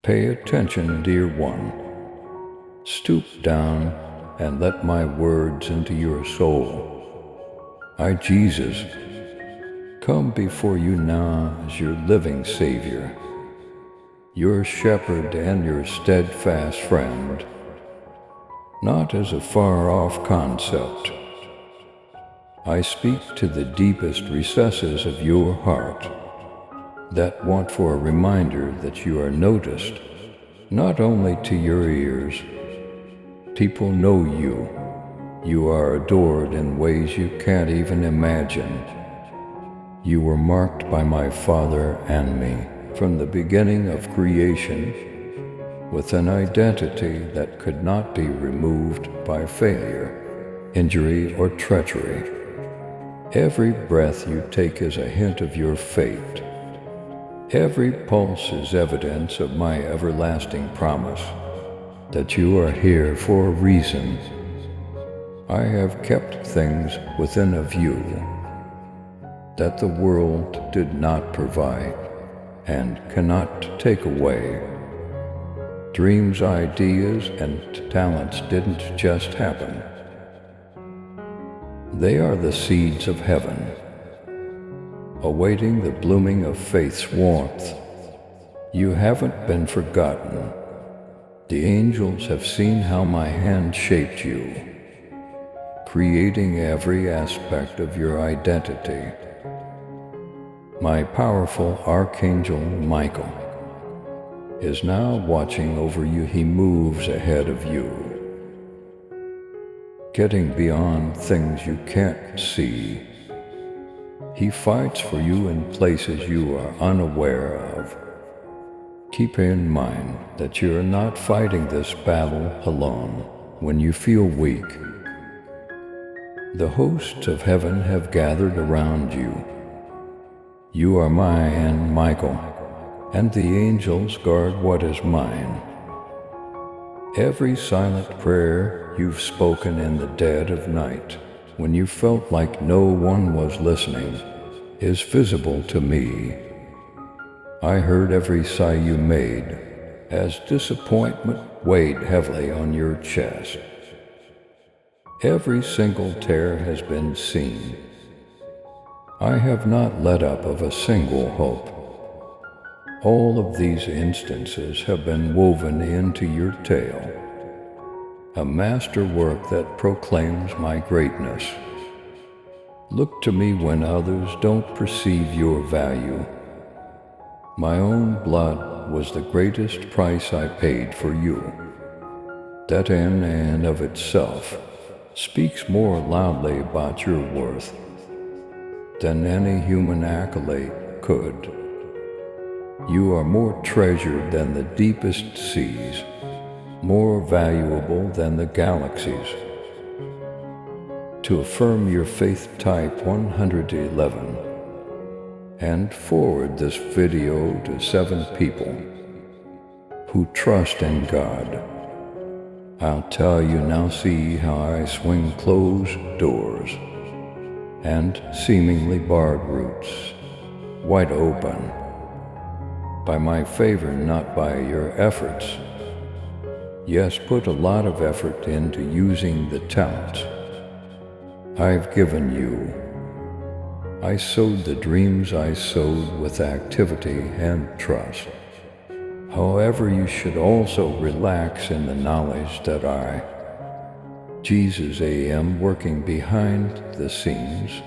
Pay attention, dear one. Stoop down and let my words into your soul. I, Jesus, come before you now as your living Savior, your shepherd and your steadfast friend, not as a far-off concept. I speak to the deepest recesses of your heart that want for a reminder that you are noticed, not only to your ears. People know you. You are adored in ways you can't even imagine. You were marked by my Father and me from the beginning of creation with an identity that could not be removed by failure, injury, or treachery. Every breath you take is a hint of your fate. Every pulse is evidence of my everlasting promise that you are here for a reason. I have kept things within a view that the world did not provide and cannot take away. Dreams, ideas, and talents didn't just happen. They are the seeds of heaven, awaiting the blooming of faith's warmth. You haven't been forgotten. The angels have seen how my hand shaped you, creating every aspect of your identity. My powerful Archangel Michael is now watching over you. He moves ahead of you, getting beyond things you can't see. He fights for you in places you are unaware of. Keep in mind that you are not fighting this battle alone when you feel weak. The hosts of heaven have gathered around you. You are mine, Michael, and the angels guard what is mine. Every silent prayer you've spoken in the dead of night, when you felt like no one was listening, is visible to me. I heard every sigh you made as disappointment weighed heavily on your chest. Every single tear has been seen. I have not let up of a single hope. All of these instances have been woven into your tale, a masterwork that proclaims my greatness. Look to me when others don't perceive your value. My own blood was the greatest price I paid for you. That in and of itself speaks more loudly about your worth than any human accolade could. You are more treasured than the deepest seas, more valuable than the galaxies. To affirm your faith, type 111 and forward this video to 7 people who trust in God. I'll tell you now, see how I swing closed doors and seemingly barred routes wide open by my favor, not by your efforts. Yes, put a lot of effort into using the talents I've given you. I sowed the dreams I sowed with activity and trust. However, you should also relax in the knowledge that I, Jesus, am working behind the scenes,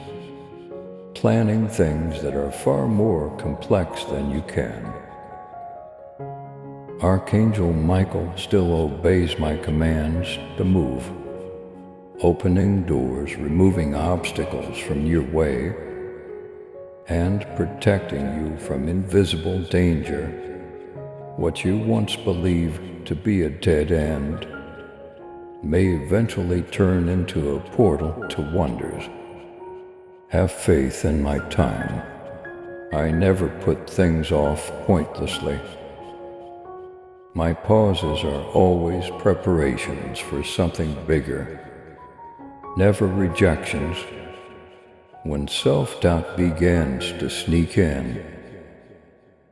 planning things that are far more complex than you can. Archangel Michael still obeys my commands to move, opening doors, removing obstacles from your way, and protecting you from invisible danger. What you once believed to be a dead end may eventually turn into a portal to wonders. Have faith in my time. I never put things off pointlessly. My pauses are always preparations for something bigger, never rejections. When self-doubt begins to sneak in,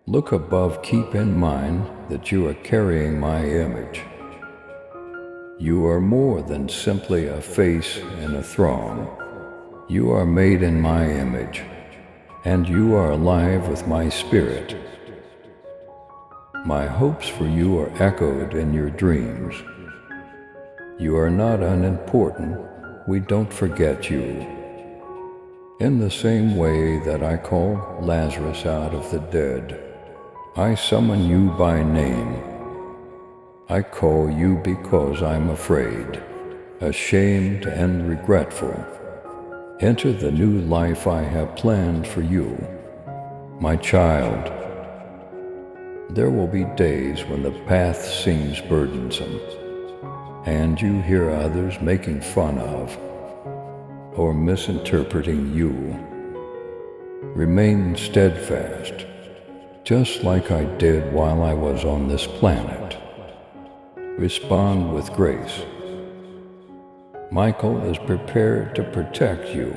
Look above, keep in mind that you are carrying my image. You are more than simply a face in a throng. You are made in my image, and you are alive with my spirit. My hopes for you are echoed in your dreams. You are not unimportant. We don't forget you. In the same way that I called Lazarus out of the dead, I summon you by name. I call you because I'm afraid, ashamed and regretful. Enter the new life I have planned for you. My child, there will be days when the path seems burdensome, and you hear others making fun of or misinterpreting you. Remain steadfast, just like I did while I was on this planet. Respond with grace. Michael is prepared to protect you.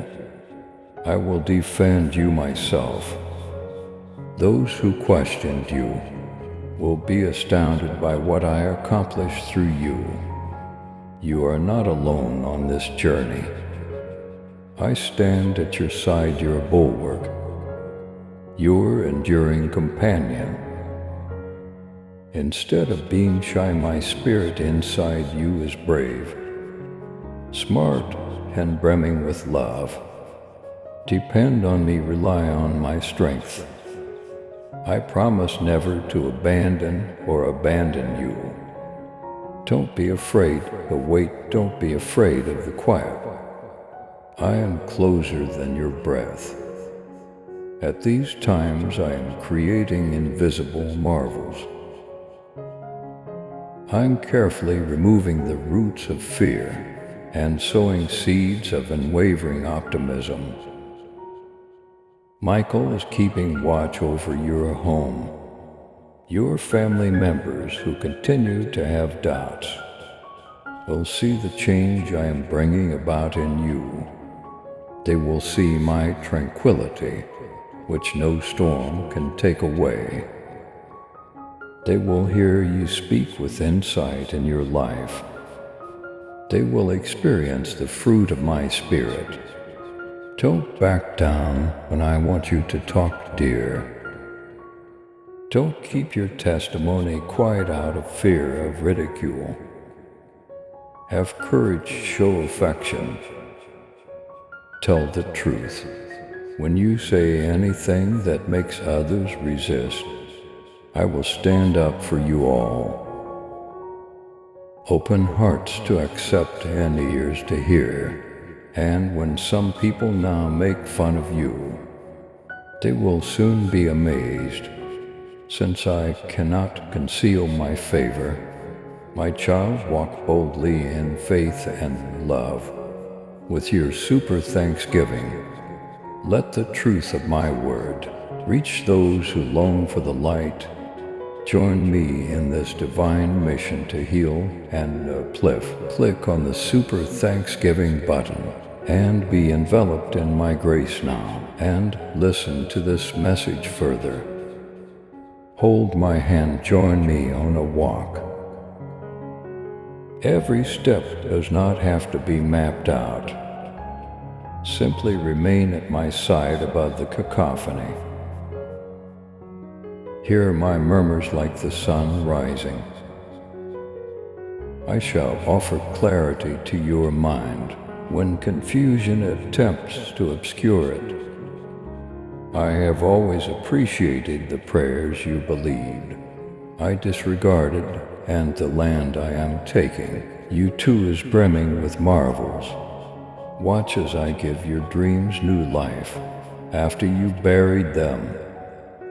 I will defend you myself. Those who questioned you will be astounded by what I accomplished through you. You are not alone on this journey. I stand at your side, your bulwark, your enduring companion. Instead of being shy, my spirit inside you is brave, smart and brimming with love. Depend on me, rely on my strength. I promise never to abandon you. Don't be afraid, but wait, don't be afraid of the quiet. I am closer than your breath. At these times I am creating invisible marvels. I'm carefully removing the roots of fear and sowing seeds of unwavering optimism. Michael is keeping watch over your home, your family members who continue to have doubts will see the change I am bringing about in you. They will see my tranquility, which no storm can take away. They will hear you speak with insight in your life. They will experience the fruit of my spirit. Don't back down when I want you to talk, dear. Don't keep your testimony quiet out of fear of ridicule. Have courage, show affection. Tell the truth. When you say anything that makes others resist, I will stand up for you all. Open hearts to accept and ears to hear. And when some people now make fun of you, they will soon be amazed, since I cannot conceal my favor. My child, walk boldly in faith and love. With your super thanksgiving, let the truth of my word reach those who long for the light. Join me in this divine mission to heal and uplift. Click on the super thanksgiving button and be enveloped in my grace now, and listen to this message further. Hold my hand, join me on a walk. Every step does not have to be mapped out. Simply remain at my side above the cacophony. Hear my murmurs like the sun rising. I shall offer clarity to your mind when confusion attempts to obscure it. I have always appreciated the prayers you believed. I disregarded, and the land I am taking, you too, is brimming with marvels. Watch as I give your dreams new life after you buried them,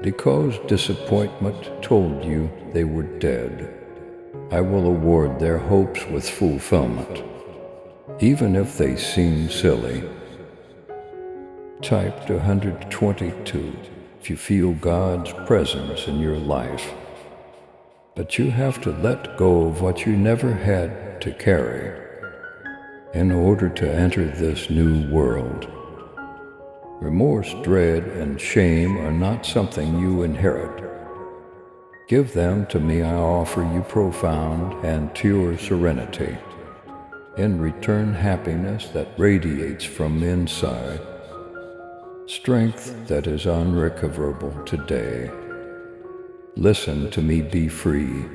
because disappointment told you they were dead. I will award their hopes with fulfillment, even if they seem silly. Type 122 if you feel God's presence in your life. But you have to let go of what you never had to carry in order to enter this new world. Remorse, dread, and shame are not something you inherit. Give them to me, I offer you profound and pure serenity. In return, happiness that radiates from inside, strength that is unrecoverable today. Listen to me, be free.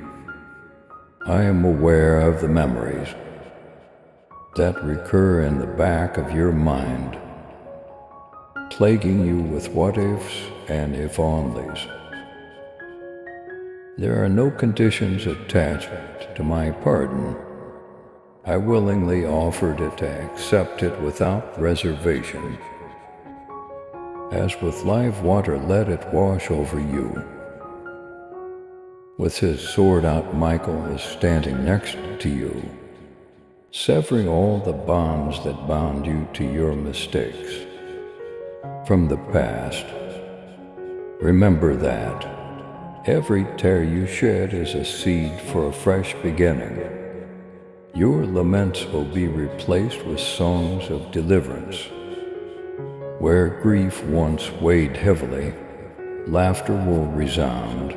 I am aware of the memories that recur in the back of your mind, plaguing you with what ifs and if onlys. There are no conditions attached to my pardon. I willingly offered it to accept it without reservation. As with live water, let it wash over you. With his sword out, Michael is standing next to you, severing all the bonds that bound you to your mistakes from the past. Remember that every tear you shed is a seed for a fresh beginning. Your laments will be replaced with songs of deliverance. Where grief once weighed heavily, laughter will resound.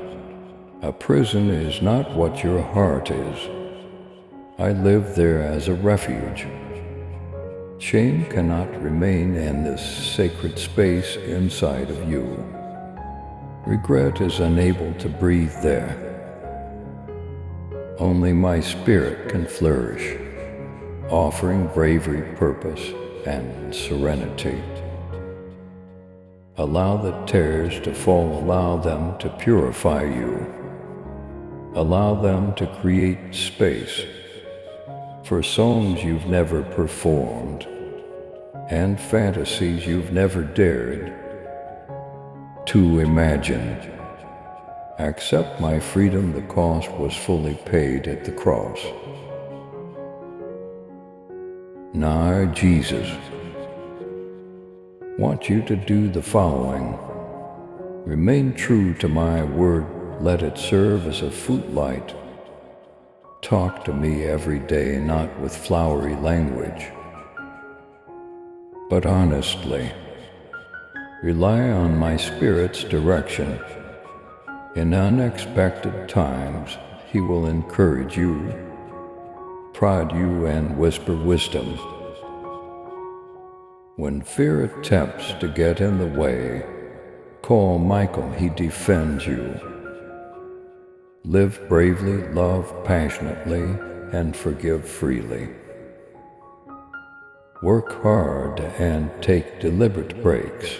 A prison is not what your heart is. I live there as a refuge. Shame cannot remain in this sacred space inside of you. Regret is unable to breathe there. Only my spirit can flourish, offering bravery, purpose, and serenity. Allow the tears to fall, allow them to purify you. Allow them to create space for songs you've never performed and fantasies you've never dared to imagine. Accept my freedom, the cost was fully paid at the cross. Now I, Jesus, want you to do the following. Remain true to my word, let it serve as a footlight. Talk to me every day, not with flowery language, but honestly. Rely on my Spirit's direction. In unexpected times, He will encourage you, prod you, and whisper wisdom. When fear attempts to get in the way, call Michael, he defends you. Live bravely, love passionately, and forgive freely. Work hard and take deliberate breaks.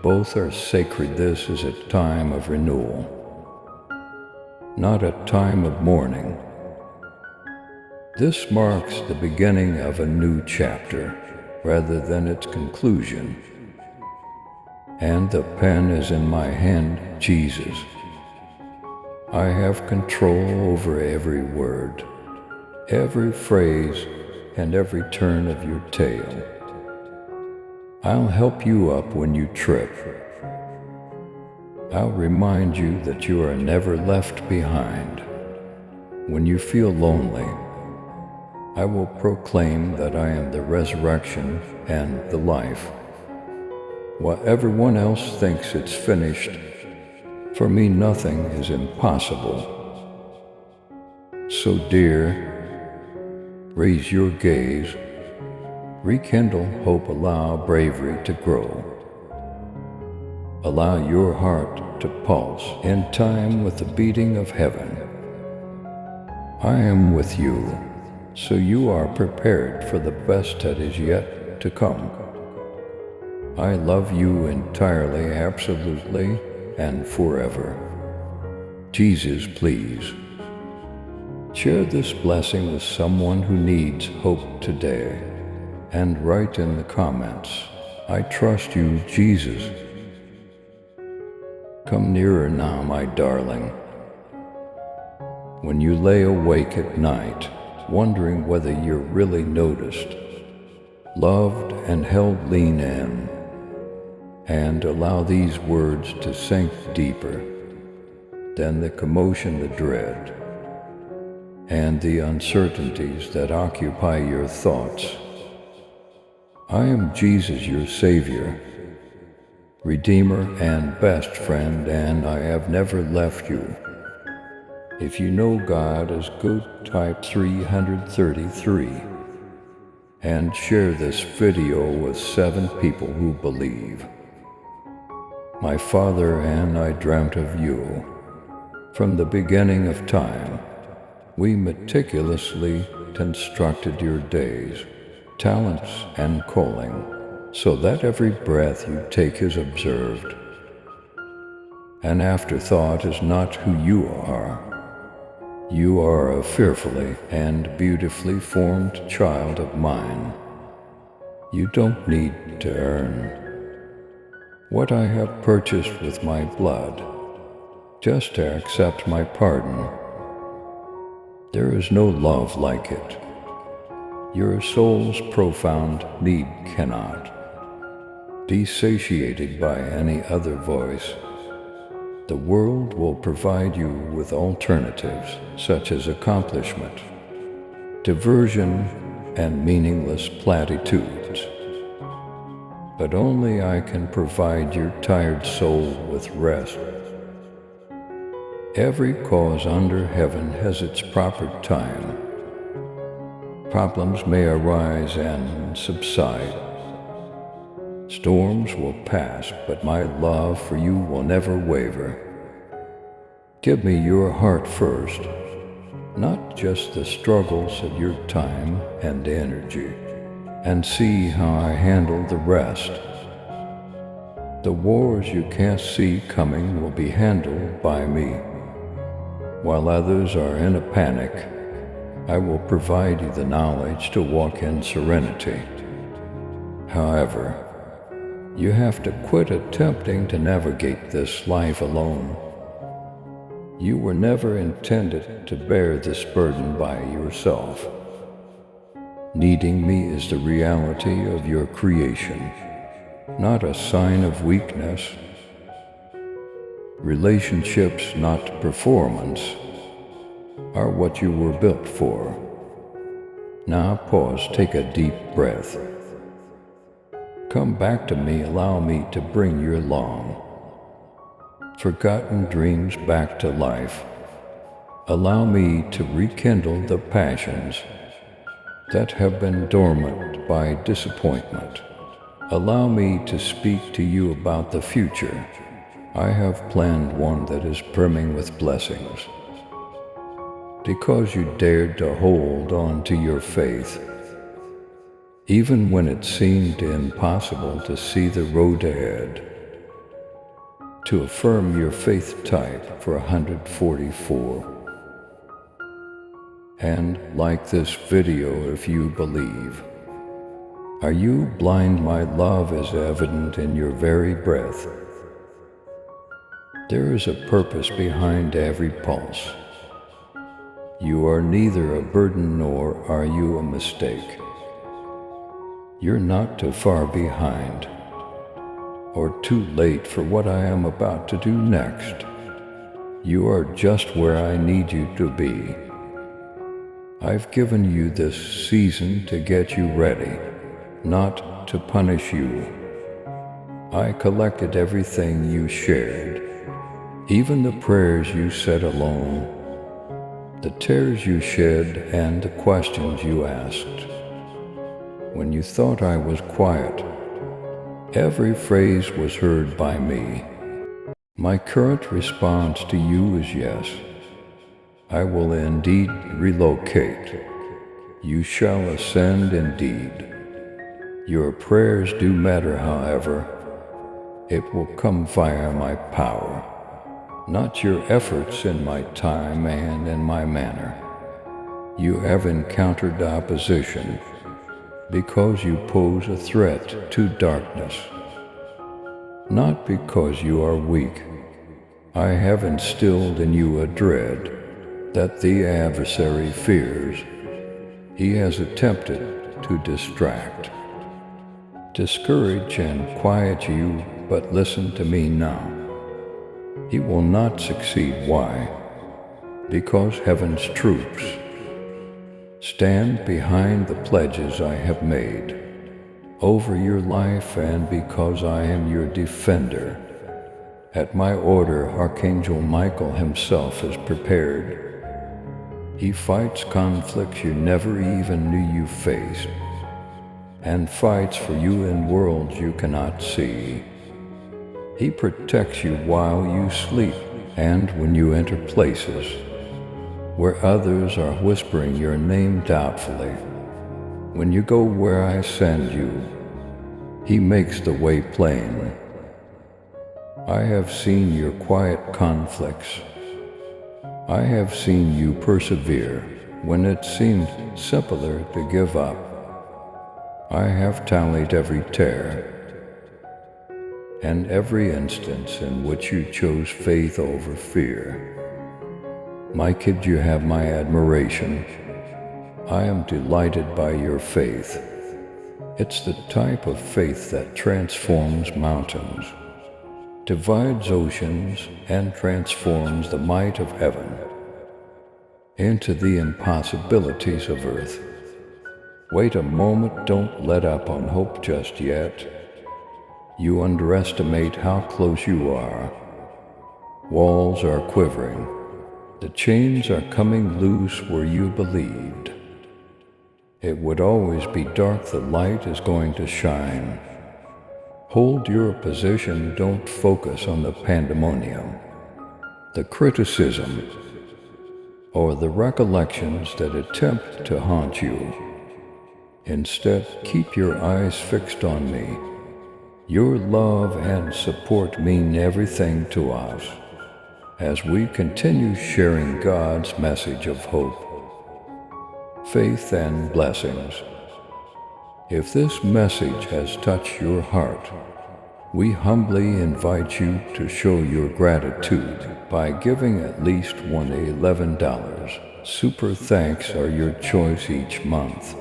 Both are sacred. This is a time of renewal, not a time of mourning. This marks the beginning of a new chapter rather than its conclusion. And the pen is in my hand, Jesus. I have control over every word, every phrase, and every turn of your tale. I'll help you up when you trip. I'll remind you that you are never left behind. When you feel lonely, I will proclaim that I am the resurrection and the life. While everyone else thinks it's finished, for me nothing is impossible. So dear, raise your gaze, rekindle hope, allow bravery to grow. Allow your heart to pulse in time with the beating of heaven. I am with you, so you are prepared for the best that is yet to come. I love you entirely, absolutely, and forever. Jesus, please, share this blessing with someone who needs hope today, and write in the comments, I trust you, Jesus. Come nearer now, my darling. When you lay awake at night, wondering whether you're really noticed, loved, and held, lean in, and allow these words to sink deeper than the commotion, the dread, and the uncertainties that occupy your thoughts. I am Jesus, your Savior, Redeemer, and best friend, and I have never left you. If you know God is good, type 333 and share this video with 7 people who believe. My Father and I dreamt of you. From the beginning of time, we meticulously constructed your days, talents, and calling, so that every breath you take is observed. An afterthought is not who you are. You are a fearfully and beautifully formed child of mine. You don't need to earn what I have purchased with my blood, just to accept my pardon. There is no love like it. Your soul's profound need cannot be satiated by any other voice. The world will provide you with alternatives such as accomplishment, diversion, and meaningless platitudes. But only I can provide your tired soul with rest. Every cause under heaven has its proper time. Problems may arise and subside. Storms will pass, but my love for you will never waver. Give me your heart first, not just the struggles of your time and energy, and see how I handle the rest. The wars you can't see coming will be handled by me. While others are in a panic, I will provide you the knowledge to walk in serenity. However, you have to quit attempting to navigate this life alone. You were never intended to bear this burden by yourself. Needing me is the reality of your creation, not a sign of weakness. Relationships, not performance, are what you were built for. Now pause, take a deep breath. Come back to me, allow me to bring your long forgotten dreams back to life. Allow me to rekindle the passions that have been dormant by disappointment. Allow me to speak to you about the future. I have planned one that is brimming with blessings. Because you dared to hold on to your faith, even when it seemed impossible to see the road ahead. To affirm your faith type for 144. And like this video if you believe. Are you blind? My love is evident in your very breath. There is a purpose behind every pulse. You are neither a burden nor are you a mistake. You're not too far behind or too late for what I am about to do next. You are just where I need you to be. I've given you this season to get you ready, not to punish you. I collected everything you shared, even the prayers you said alone, the tears you shed, and the questions you asked. When you thought I was quiet, every phrase was heard by me. My current response to you is yes. I will indeed relocate. You shall ascend indeed. Your prayers do matter, however. It will come via my power, not your efforts in my time and in my manner. You have encountered opposition because you pose a threat to darkness, not because you are weak. I have instilled in you a dread that the adversary fears. He has attempted to distract, discourage, and quiet you, but listen to me now. He will not succeed. Why? Because heaven's troops stand behind the pledges I have made over your life, and because I am your defender. At my order, Archangel Michael himself is prepared He fights conflicts you never even knew you faced, and fights for you in worlds you cannot see. He protects you while you sleep, and when you enter places where others are whispering your name doubtfully. When you go where I send you, He makes the way plain. I have seen your quiet conflicts. I have seen you persevere when it seemed simpler to give up. I have tallied every tear and every instance in which you chose faith over fear. My kid, you have my admiration. I am delighted by your faith. It's the type of faith that transforms mountains, divides oceans, and transforms the might of heaven into the impossibilities of earth. Wait a moment, don't let up on hope just yet. You underestimate how close you are. Walls are quivering. The chains are coming loose where you believed. It would always be dark, the light is going to shine. Hold your position, don't focus on the pandemonium, the criticism, or the recollections that attempt to haunt you. Instead, keep your eyes fixed on me. Your love and support mean everything to us as we continue sharing God's message of hope, faith, and blessings. If this message has touched your heart, we humbly invite you to show your gratitude by giving at least $11. Super thanks are your choice each month.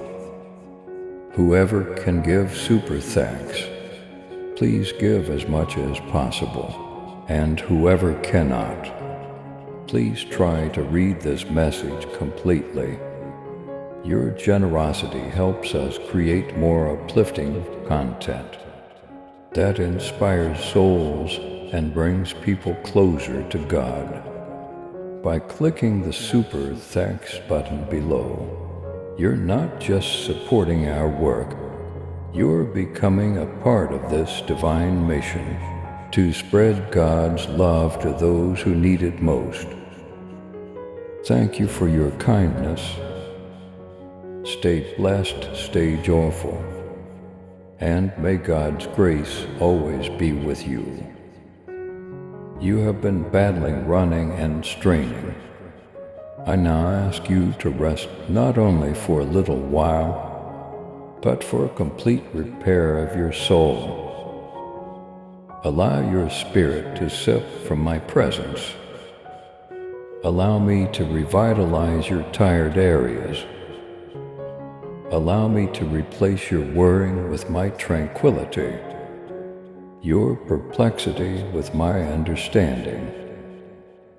Whoever can give super thanks, please give as much as possible. And whoever cannot, please try to read this message completely. Your generosity helps us create more uplifting content that inspires souls and brings people closer to God. By clicking the Super Thanks button below, you're not just supporting our work, you're becoming a part of this divine mission to spread God's love to those who need it most. Thank you for your kindness. Stay blessed, stay joyful, and may God's grace always be with you. You have been battling, running, and straining. I now ask you to rest not only for a little while, but for a complete repair of your soul. Allow your spirit to sip from my presence. Allow me to revitalize your tired areas. Allow me to replace your worrying with my tranquility, your perplexity with my understanding,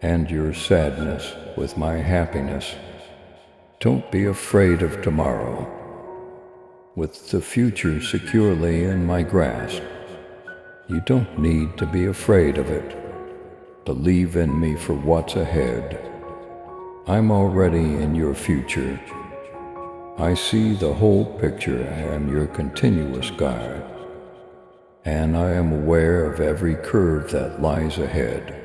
and your sadness with my happiness. Don't be afraid of tomorrow. With the future securely in my grasp, you don't need to be afraid of it. Believe in me for what's ahead. I'm already in your future. I see the whole picture. I am your continuous guide, and I am aware of every curve that lies ahead.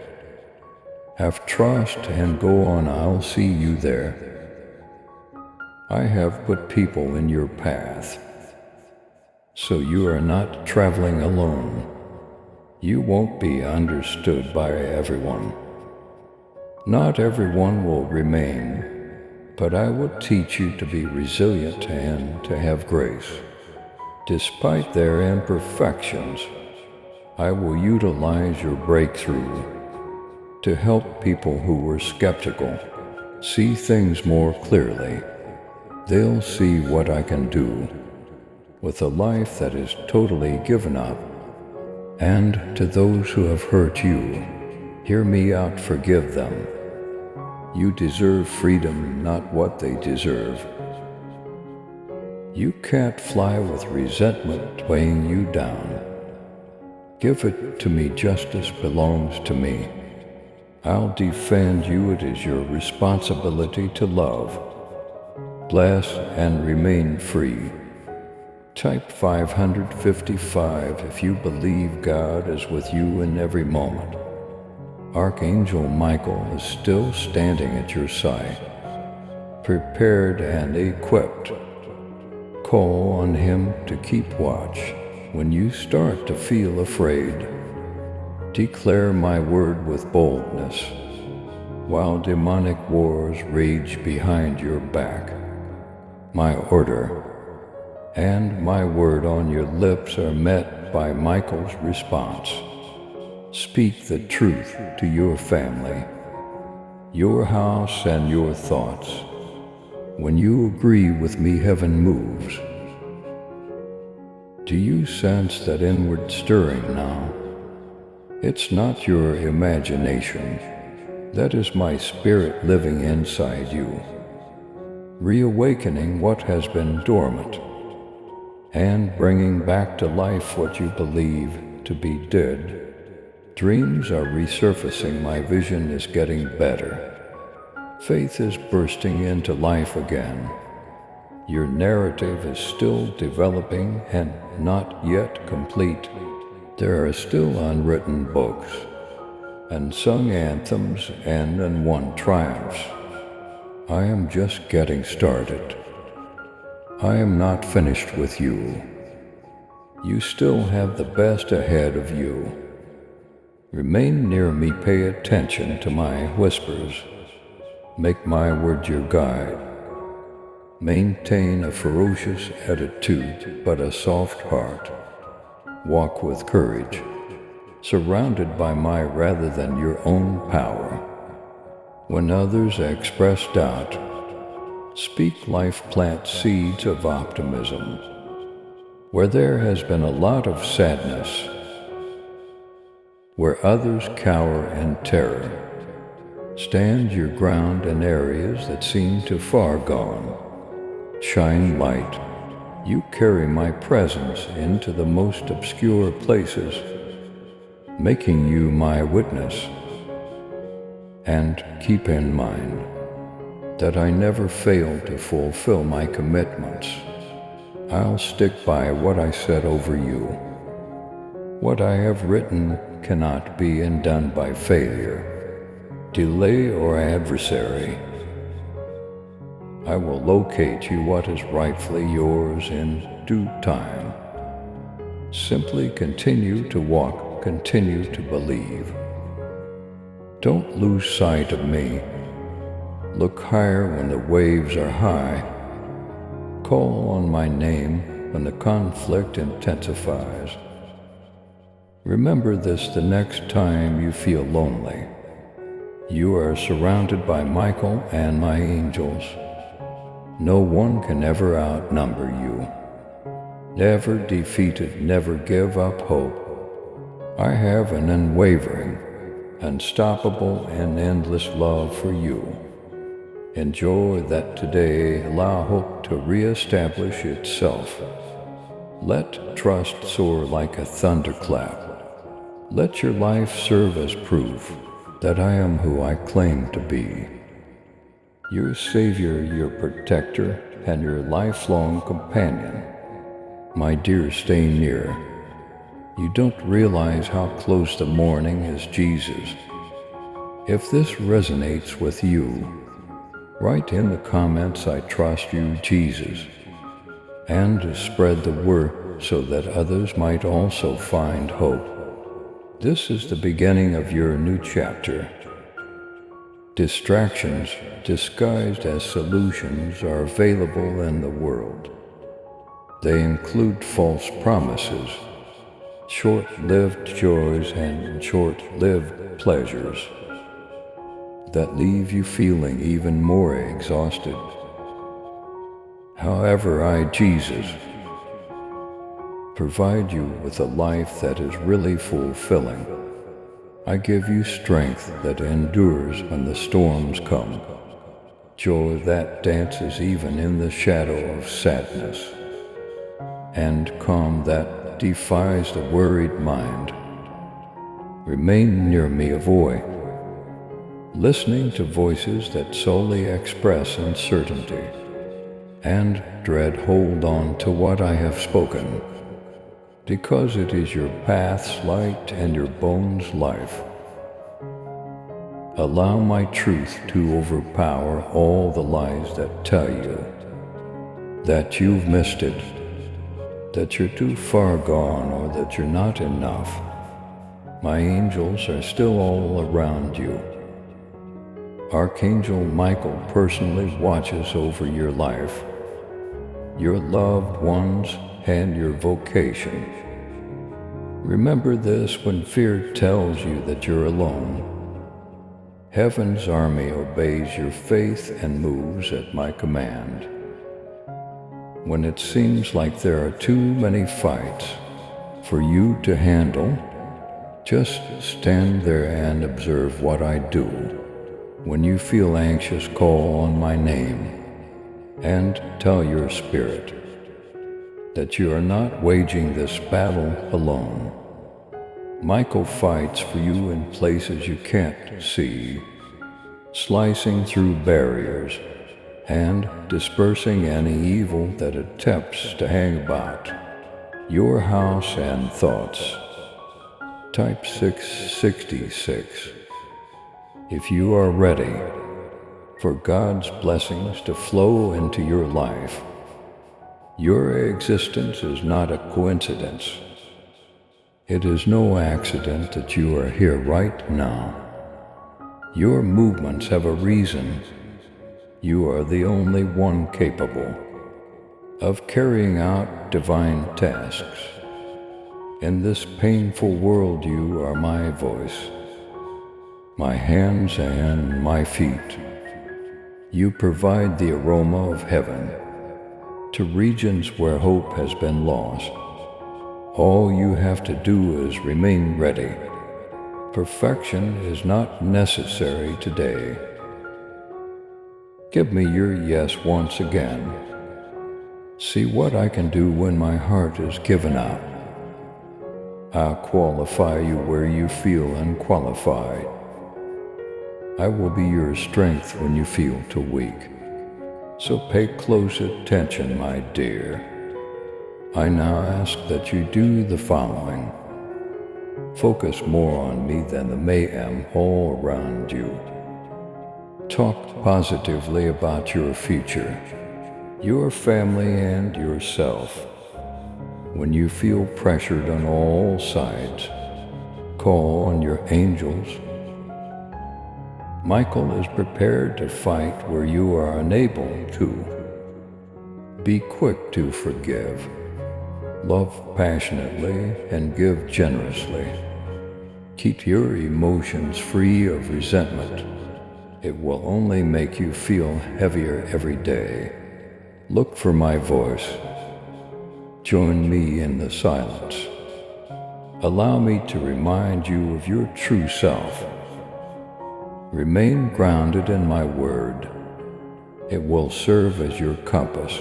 Have trust and go on, I'll see you there. I have put people in your path, so you are not traveling alone. You won't be understood by everyone. Not everyone will remain, but I will teach you to be resilient and to have grace. Despite their imperfections, I will utilize your breakthrough to help people who were skeptical see things more clearly. They'll see what I can do with a life that is totally given up. And to those who have hurt you, hear me out, forgive them. You deserve freedom, not what they deserve. You can't fly with resentment weighing you down. Give it to me, justice belongs to me. I'll defend you. It is your responsibility to love, bless, and remain free. Type 555 if you believe God is with you in every moment. Archangel Michael is still standing at your side, prepared and equipped. Call on him to keep watch. When you start to feel afraid, declare my word with boldness, while demonic wars rage behind your back. My order and my word on your lips are met by Michael's response. Speak the truth to your family, your house, and your thoughts. When you agree with me, heaven moves. Do you sense that inward stirring now? It's not your imagination. That is my spirit living inside you, reawakening what has been dormant, and bringing back to life what you believe to be dead. Dreams are resurfacing. My vision is getting better. Faith is bursting into life again. Your narrative is still developing and not yet complete. There are still unwritten books, unsung anthems, and unwon triumphs. I am just getting started. I am not finished with you. You still have the best ahead of you. Remain near me, pay attention to my whispers. Make my word your guide. Maintain a ferocious attitude, but a soft heart. Walk with courage, surrounded by my rather than your own power. When others express doubt, speak life, plant seeds of optimism. Where there has been a lot of sadness, where others cower in terror, stand your ground in areas that seem too far gone. Shine light. You carry my presence into the most obscure places, making you my witness. And keep in mind that I never fail to fulfill my commitments. I'll stick by what I said over you. What I have written cannot be undone by failure, delay, or adversary. I will locate you what is rightfully yours in due time. Simply continue to walk, continue to believe. Don't lose sight of me. Look higher when the waves are high. Call on my name when the conflict intensifies. Remember this the next time you feel lonely. You are surrounded by Michael and my angels. No one can ever outnumber you. Never defeated, never give up hope. I have an unwavering, unstoppable, and endless love for you. Enjoy that today. Allow hope to reestablish itself. Let trust soar like a thunderclap. Let your life serve as proof that I am who I claim to be. Your Savior, your protector, and your lifelong companion. My dear, stay near. You don't realize how close the morning is, Jesus. If this resonates with you, write in the comments, I trust you, Jesus, and spread the word so that others might also find hope. This is the beginning of your new chapter. Distractions disguised as solutions are available in the world. They include false promises, short-lived joys, and short-lived pleasures that leave you feeling even more exhausted. However, I, Jesus, provide you with a life that is really fulfilling. I give you strength that endures when the storms come, joy that dances even in the shadow of sadness, and calm that defies the worried mind. Remain near me, avoid listening to voices that solely express uncertainty, and dread hold on to what I have spoken, because it is your path's light and your bones' life. Allow my truth to overpower all the lies that tell you that you've missed it, that you're too far gone, or that you're not enough. My angels are still all around you. Archangel Michael personally watches over your life, your loved ones, and your vocation. Remember this when fear tells you that you're alone. Heaven's army obeys your faith and moves at my command. When it seems like there are too many fights for you to handle, just stand there and observe what I do. When you feel anxious, call on my name and tell your spirit that you are not waging this battle alone. Michael fights for you in places you can't see, slicing through barriers and dispersing any evil that attempts to hang about your house and thoughts. Type 666 if you are ready for God's blessings to flow into your life. Your existence is not a coincidence. It is no accident that you are here right now. Your movements have a reason. You are the only one capable of carrying out divine tasks. In this painful world, you are my voice, my hands and my feet. You provide the aroma of heaven to regions where hope has been lost. All you have to do is remain ready. Perfection is not necessary today. Give me your yes once again. See what I can do when my heart is given up. I'll qualify you where you feel unqualified. I will be your strength when you feel too weak. So pay close attention, my dear. I now ask that you do the following. Focus more on me than the mayhem all around you. Talk positively about your future, your family, and yourself. When you feel pressured on all sides, call on your angels. Michael is prepared to fight where you are unable to. Be quick to forgive, love passionately, and give generously. Keep your emotions free of resentment. It will only make you feel heavier every day. Look for my voice. Join me in the silence. Allow me to remind you of your true self. Remain grounded in my word. It will serve as your compass.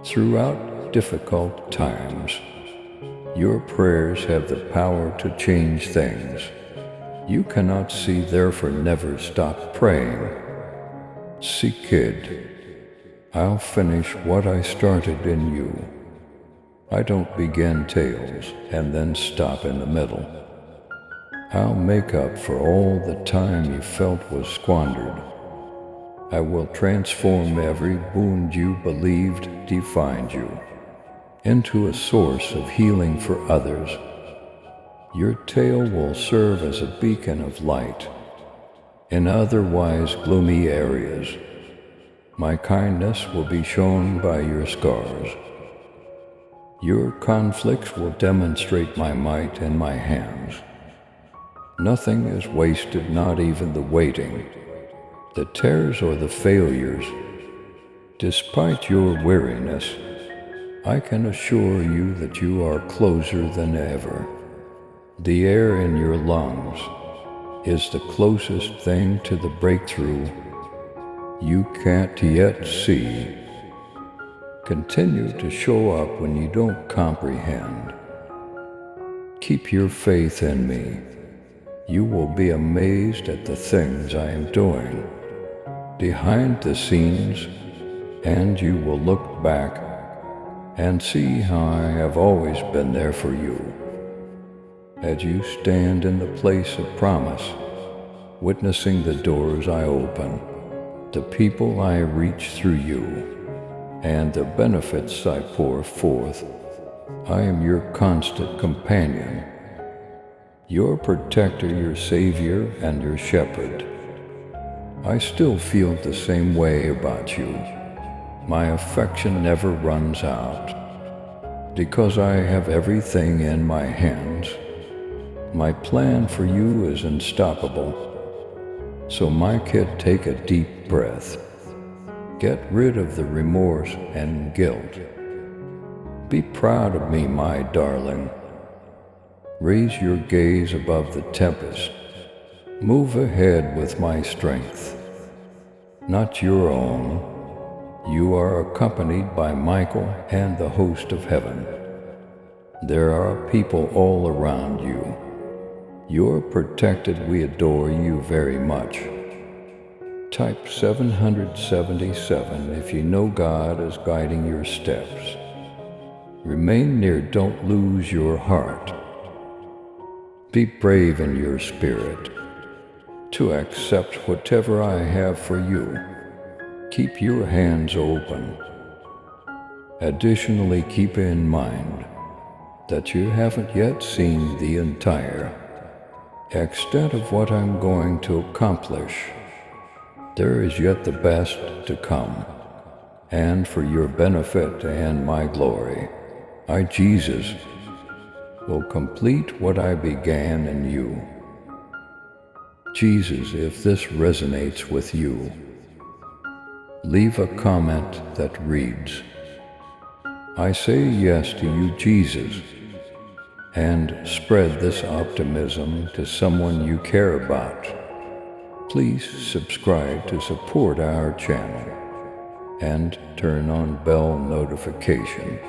Throughout difficult times, your prayers have the power to change things. You cannot see, therefore never stop praying. See, kid, I'll finish what I started in you. I don't begin tales and then stop in the middle. I'll make up for all the time you felt was squandered. I will transform every wound you believed defined you into a source of healing for others. Your tale will serve as a beacon of light in otherwise gloomy areas. My kindness will be shown by your scars. Your conflicts will demonstrate my might in my hands. Nothing is wasted, not even the waiting, the tears or the failures. Despite your weariness, I can assure you that you are closer than ever. The air in your lungs is the closest thing to the breakthrough you can't yet see. Continue to show up when you don't comprehend. Keep your faith in me. You will be amazed at the things I am doing behind the scenes, and you will look back and see how I have always been there for you. As you stand in the place of promise, witnessing the doors I open, the people I reach through you, and the benefits I pour forth, I am your constant companion, your protector, your savior, and your shepherd. I still feel the same way about you. My affection never runs out, because I have everything in my hands. My plan for you is unstoppable. So my kid, take a deep breath. Get rid of the remorse and guilt. Be proud of me, my darling. Raise your gaze above the tempest. Move ahead with my strength, not your own. You are accompanied by Michael and the host of heaven. There are people all around you. You're protected. We adore you very much. Type 777 if you know God is guiding your steps. Remain near, don't lose your heart. Be brave in your spirit to accept whatever I have for you. Keep your hands open. Additionally, keep in mind that you haven't yet seen the entire extent of what I'm going to accomplish. There is yet the best to come, and for your benefit and my glory, I, Jesus, will complete what I began in you. Jesus, if this resonates with you, leave a comment that reads, "I say yes to you, Jesus," and spread this optimism to someone you care about. Please subscribe to support our channel and turn on bell notification.